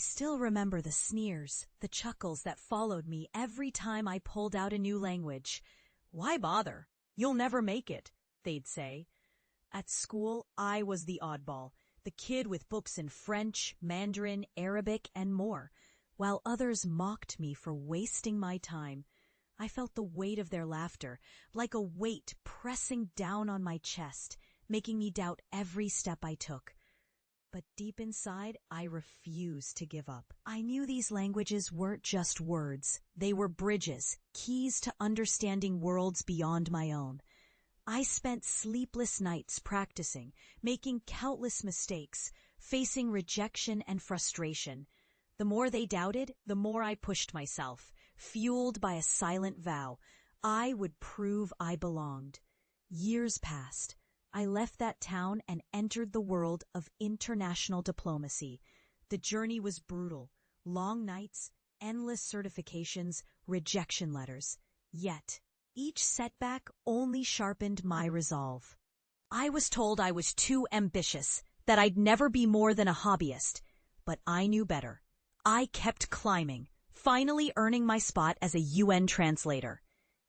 still remember the sneers, the chuckles that followed me every time I pulled out a new language. "Why bother? You'll never make it," they'd say. At school, I was the oddball, the kid with books in French, Mandarin, Arabic, and more, while others mocked me for wasting my time. I felt the weight of their laughter, like a weight pressing down on my chest, making me doubt every step I took. But deep inside, I refused to give up. I knew these languages weren't just words. They were bridges, keys to understanding worlds beyond my own. I spent sleepless nights practicing, making countless mistakes, facing rejection and frustration. The more they doubted, the more I pushed myself, fueled by a silent vow. I would prove I belonged. Years passed. I left that town and entered the world of international diplomacy. The journey was brutal. Long nights, endless certifications, rejection letters. Yet, each setback only sharpened my resolve. I was told I was too ambitious, that I'd never be more than a hobbyist. But I knew better. I kept climbing, finally earning my spot as a UN translator.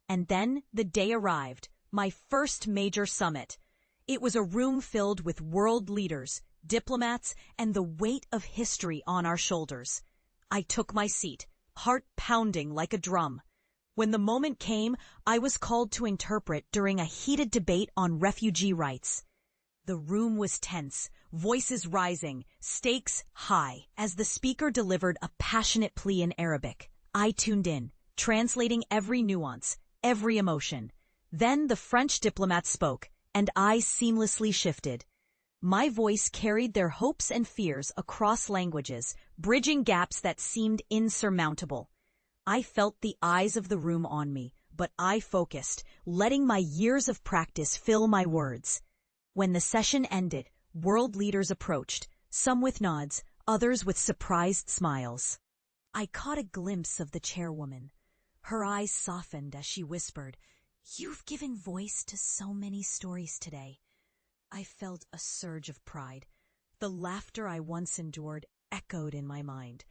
And then the day arrived, my first major summit. It was a room filled with world leaders, diplomats, and the weight of history on our shoulders. I took my seat, heart pounding like a drum. When the moment came, I was called to interpret during a heated debate on refugee rights. The room was tense, voices rising, stakes high. As the speaker delivered a passionate plea in Arabic, I tuned in, translating every nuance, every emotion. Then the French diplomat spoke, and I seamlessly shifted. My voice carried their hopes and fears across languages, bridging gaps that seemed insurmountable. I felt the eyes of the room on me, but I focused, letting my years of practice fill my words. When the session ended, world leaders approached, some with nods, others with surprised smiles. I caught a glimpse of the chairwoman. Her eyes softened as she whispered, "You've given voice to so many stories today." I felt a surge of pride. The laughter I once endured echoed in my mind,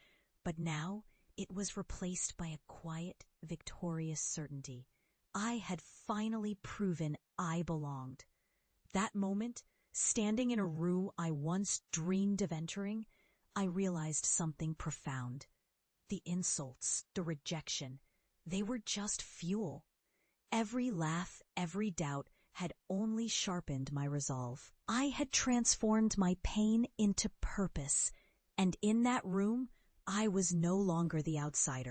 but now it was replaced by a quiet, victorious certainty. I had finally proven I belonged. That moment, standing in a room I once dreamed of entering, I realized something profound. The insults, the rejection, they were just fuel. Every laugh, every doubt had only sharpened my resolve. I had transformed my pain into purpose, and in that room, I was no longer the outsider.